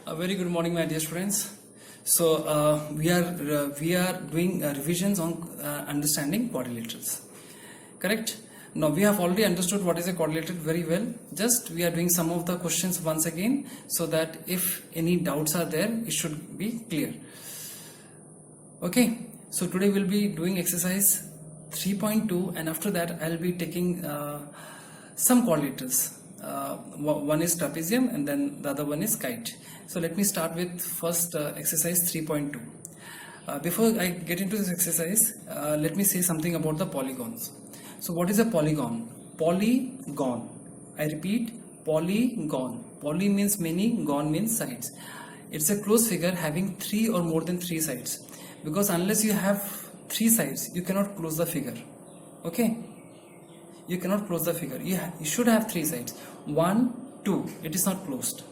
A very good morning, my dear students. So we are doing revisions on understanding quadrilaterals. Correct? Now we have already understood what is a quadrilateral very well. Just we are doing some of the questions once again, so that if any doubts are there, it should be clear. Okay. So today we'll be doing exercise 3.2, and after that I'll be taking some quadrilaterals. One is trapezium and then the other one is kite. So let me start with first exercise 3.2. Before I get into this exercise, let me say something about the polygons. So what is a polygon? Polygon. I repeat, polygon. Poly means many, gon means sides. It's a closed figure having three or more than three sides. Because unless you have three sides, you cannot close the figure. Okay? You cannot close the figure. You should have three sides. 1, 2. It is not closed.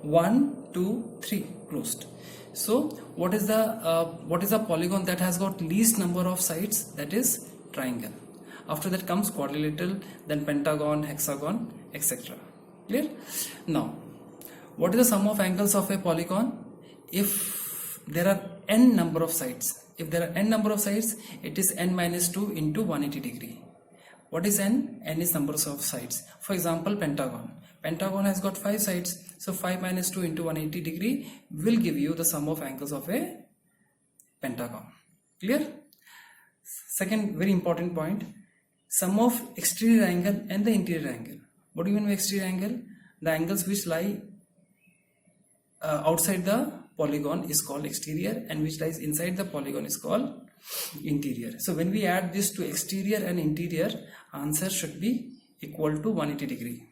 1, 2, 3 closed. So what is the polygon that has got least number of sides? That is triangle. After that comes quadrilateral, then pentagon, hexagon, etc. Clear? Now, what is the sum of angles of a polygon? If there are n number of sides, it is n minus 2 into 180 degree. What is n? N is numbers of sides. For example, pentagon. Pentagon has got 5 sides. So 5 minus 2 into 180 degree will give you the sum of angles of a pentagon. Clear? Second very important point. Sum of exterior angle and the interior angle. What do you mean by exterior angle? The angles which lie outside the polygon is called exterior, and which lies inside the polygon is called interior. So when we add this to exterior and interior, answer should be equal to 180 degree.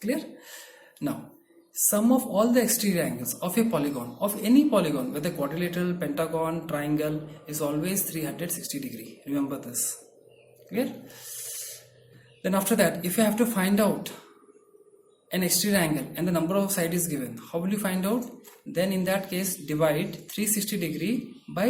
Clear? Now, sum of all the exterior angles of a polygon, of any polygon, whether quadrilateral, pentagon, triangle, is always 360 degree. Remember this. Clear? Then after that, if you have to find out an exterior angle and the number of sides is given, how will you find out? Then in that case, divide 360 degree by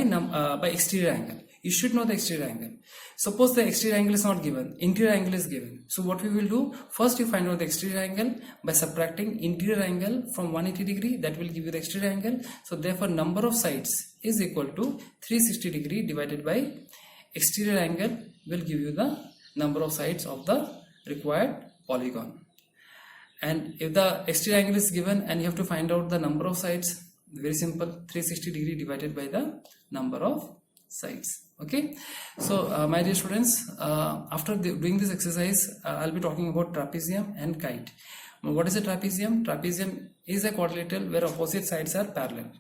exterior angle. You should know the exterior angle. Suppose the exterior angle is not given, interior angle is given. So what we will do, first you find out the exterior angle by subtracting interior angle from 180 degree, that will give you the exterior angle. So therefore number of sides is equal to 360 degree divided by exterior angle will give you the number of sides of the required polygon. And if the exterior angle is given and you have to find out the number of sides, very simple, 360 degree divided by the number of sides. Okay, so my dear students, after doing this exercise, I'll be talking about trapezium and kite. What is a trapezium? Trapezium is a quadrilateral where opposite sides are parallel.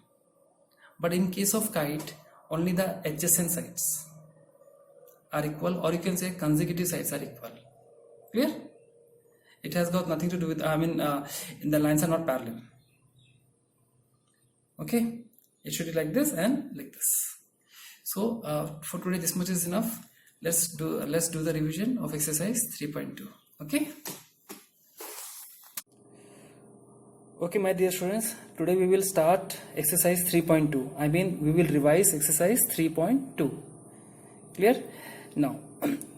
But in case of kite, only the adjacent sides are equal, or you can say consecutive sides are equal. Clear? It has got nothing to do with, the lines are not parallel. Okay, it should be like this and like this. So for today this much is enough. Let's do the revision of exercise 3.2. Okay. Okay, my dear students, today we will start exercise 3.2. We will revise exercise 3.2. Clear? Now,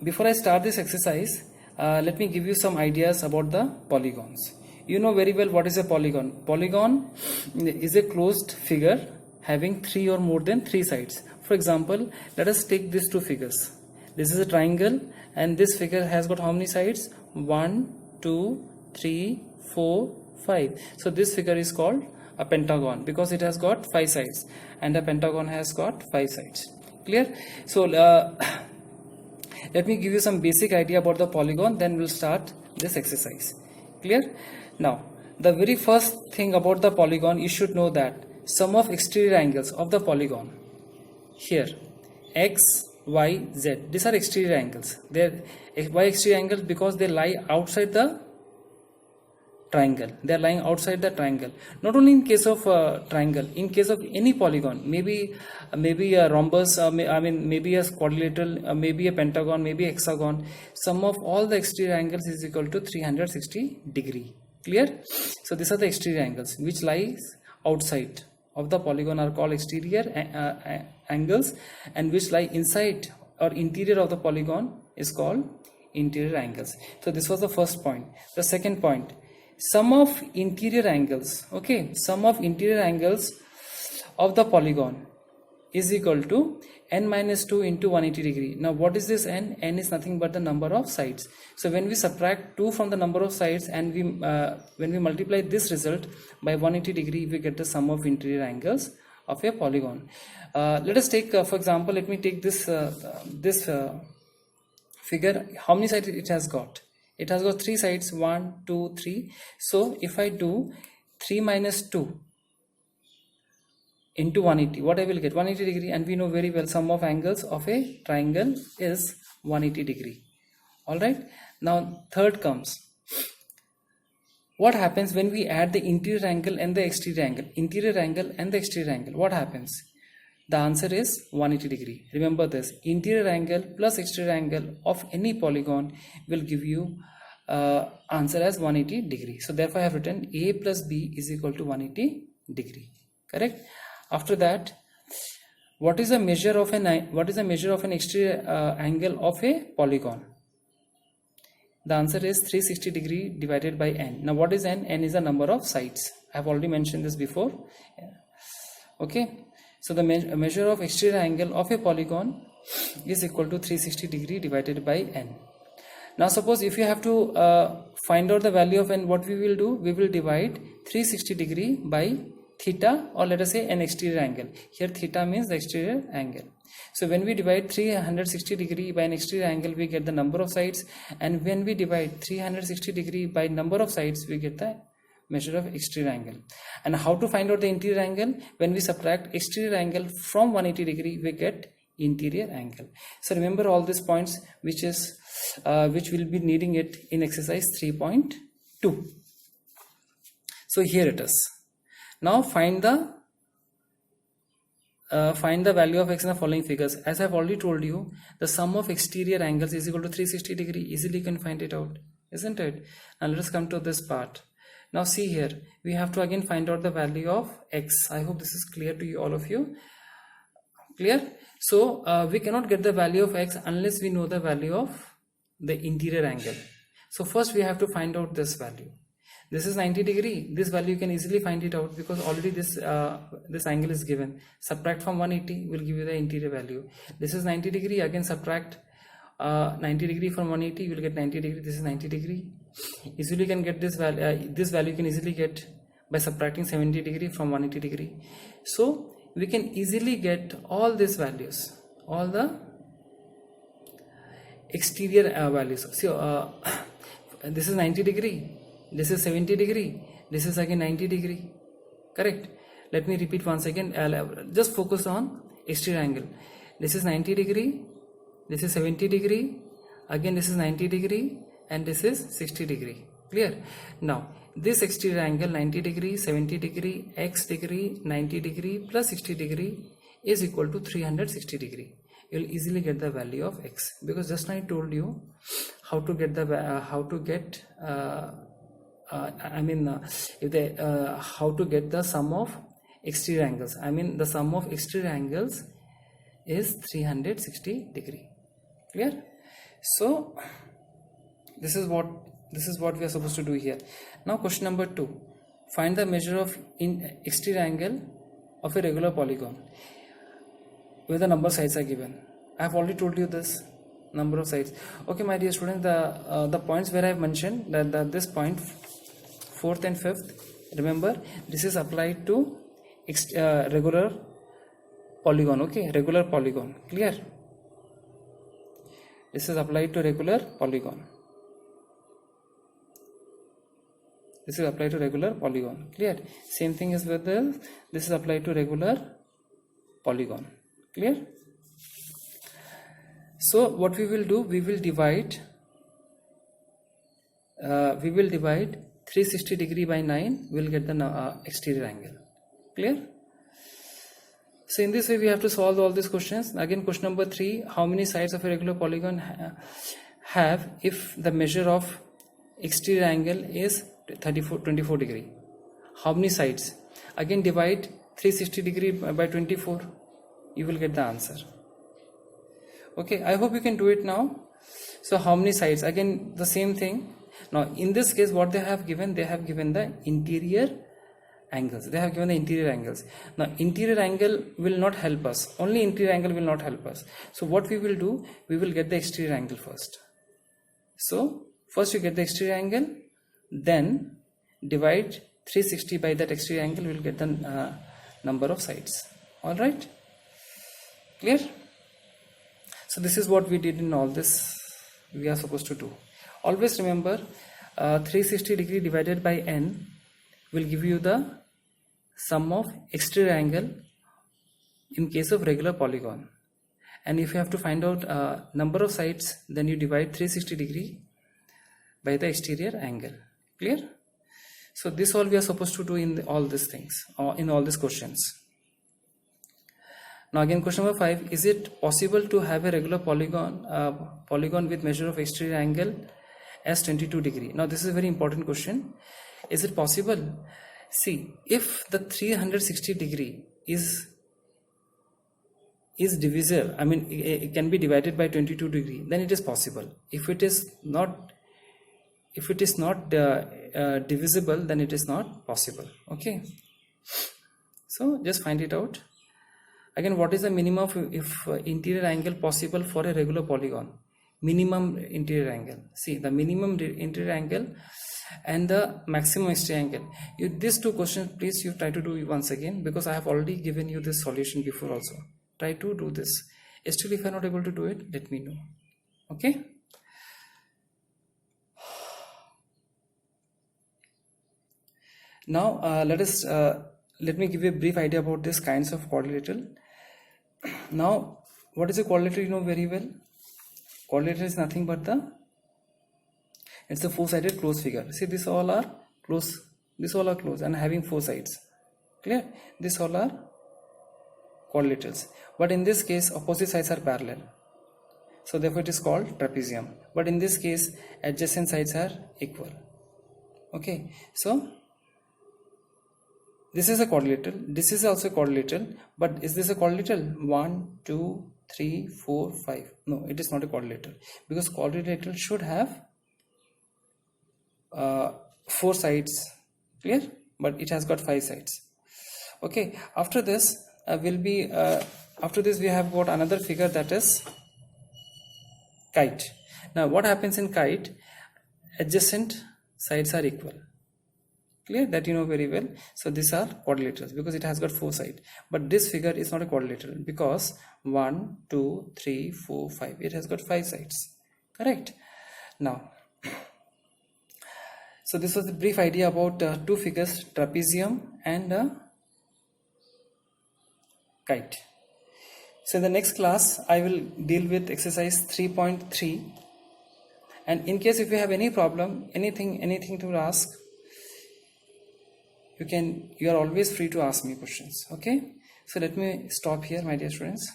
before I start this exercise, let me give you some ideas about the polygons. You know very well what is a polygon. Polygon is a closed figure having three or more than three sides. For example, let us take these two figures. This is a triangle and this figure has got how many sides? 1, 2, 3, 4, 5. So this figure is called a pentagon because it has got 5 sides, and a pentagon has got 5 sides. Clear? So let me give you some basic idea about the polygon, then we'll start this exercise. Clear? Now, the very first thing about the polygon, you should know that sum of exterior angles of the polygon, here, x, y, z, these are exterior angles. They're why exterior angles? Because they lie outside the triangle. They are lying outside the triangle. Not only in case of triangle, in case of any polygon, maybe a rhombus, maybe a quadrilateral, maybe a pentagon, maybe a hexagon. Sum of all the exterior angles is equal to 360 degree. Clear? So these are the exterior angles which lies outside of the polygon are called exterior angles, and which lie inside or interior of the polygon is called interior angles. So this was the first point. The second point, sum of interior angles, okay, sum of interior angles of the polygon is equal to n minus 2 into 180 degree. Now what is this n? N is nothing but the number of sides. So when we subtract 2 from the number of sides and when we multiply this result by 180 degree, we get the sum of interior angles of a polygon. Let us take for example, let me take this figure. How many sides it has got? It has got 3 sides, 1 2 3. So if I do 3 minus 2 into 180, what I will get? 180 degree, and we know very well sum of angles of a triangle is 180 degree. All right, now third comes, what happens when we add the interior angle and the exterior angle? Interior angle and the exterior angle, what happens? The answer is 180 degree. Remember this, interior angle plus exterior angle of any polygon will give you answer as 180 degree. So therefore I have written A plus B is equal to 180 degree. Correct? After that, what is the measure of an exterior angle of a polygon? The answer is 360 degree divided by n. Now what is n? N is the number of sides. I have already mentioned this before. Okay, so the measure of exterior angle of a polygon is equal to 360 degree divided by n. Now suppose if you have to find out the value of n, what we will do? We will divide 360 degree by theta, or let us say an exterior angle. Here theta means the exterior angle. So when we divide 360 degree by an exterior angle, we get the number of sides, and when we divide 360 degree by number of sides, we get the measure of exterior angle. And how to find out the interior angle? When we subtract exterior angle from 180 degree, we get interior angle. So remember all these points, which will be needing it in exercise 3.2. So here it is. Now find the value of x in the following figures. As I have already told you, the sum of exterior angles is equal to 360 degree. Easily you can find it out, isn't it? Now let us come to this part. Now see here, we have to again find out the value of x. I hope this is clear to you, all of you. Clear? So we cannot get the value of x unless we know the value of the interior angle. So first we have to find out this value. This is 90 degree. This value you can easily find it out because already this angle is given. Subtract from 180 will give you the interior value. This is 90 degree. Again subtract 90 degree from 180, you will get 90 degree. This is 90 degree. Easily you can get this value. This value you can easily get by subtracting 70 degree from 180 degree. So we can easily get all these values, all the exterior values. So this is 90 degree. This is 70 degree. This is again 90 degree. Correct? Let me repeat once again. Just focus on exterior angle. This is 90 degree. This is 70 degree. Again this is 90 degree. And this is 60 degree. Clear? Now this exterior angle 90 degree, 70 degree, x degree, 90 degree plus 60 degree is equal to 360 degree. You will easily get the value of x, because just now I told you how to get the how to get the sum of exterior angles. The sum of exterior angles is 360 degree. Clear? So this is what we are supposed to do here. Now question number 2, find the measure of exterior angle of a regular polygon where the number of sides are given. I have already told you this number of sides. Okay, my dear students, the points where I have mentioned that this point 4th and 5th, remember this is applied to regular polygon. Okay, regular polygon. Clear? This is applied to regular polygon. This is applied to regular polygon. Clear? Same thing is with this. This is applied to regular polygon. Clear? So what we will do, we will divide 360 degree by 9. We will get the exterior angle. Clear? So in this way we have to solve all these questions. Again, question number 3, how many sides of a regular polygon have if the measure of exterior angle is 24 degree? How many sides? Again, divide 360 degree by 24. You will get the answer. Okay, I hope you can do it now. So how many sides? Again the same thing. Now in this case what they have given the interior angles. They have given the interior angles. Now interior angle will not help us, only interior angle will not help us. So what we will do, we will get the exterior angle first. So first you get the exterior angle, then divide 360 by that exterior angle, we will get the number of sides. Alright, clear? So this is what we did in all this we are supposed to do. Always remember 360 degree divided by n will give you the sum of exterior angle in case of regular polygon. And if you have to find out number of sides, then you divide 360 degree by the exterior angle. Clear? So this all we are supposed to do in all these things, or in all these questions. Now again, question number 5, is it possible to have a regular polygon with measure of exterior angle as 22 degree? Now this is a very important question. Is it possible? See, if the 360 degree is divisible, I mean it can be divided by 22 degree, then it is possible. If it is not divisible, then it is not possible. Okay, so just find it out. Again, what is the minimum if interior angle possible for a regular polygon? Minimum interior angle. See, the minimum interior angle and the maximum exterior angle. These two questions, please you try to do once again, because I have already given you this solution before also. Try to do this. Still, if you are not able to do it, let me know. Okay. Now let me give you a brief idea about these kinds of quadrilateral. Now, what is a quadrilateral? You know very well. Quadrilateral is nothing but it's a four-sided closed figure. See, these all are close. These all are closed and having four sides. Clear? These all are quadrilaterals. But in this case, opposite sides are parallel. So therefore, it is called trapezium. But in this case, adjacent sides are equal. Okay. So this is a quadrilateral. This is also a quadrilateral. But is this a quadrilateral? 1, 2, 3, 4, 5. No, it is not a quadrilateral, because quadrilateral should have 4 sides. Clear? But it has got 5 sides. Okay. After this after this we have got another figure, that is kite. Now what happens in kite? Adjacent sides are equal. Clear? That you know very well. So these are quadrilaterals because it has got 4 sides. But this figure is not a quadrilateral because 1, 2, 3, 4, 5. It has got 5 sides. Correct? Now, so this was a brief idea about two figures, trapezium and kite. So in the next class, I will deal with exercise 3.3. And in case if you have any problem, anything to ask, you are always free to ask me questions. Okay, so let me stop here, my dear students.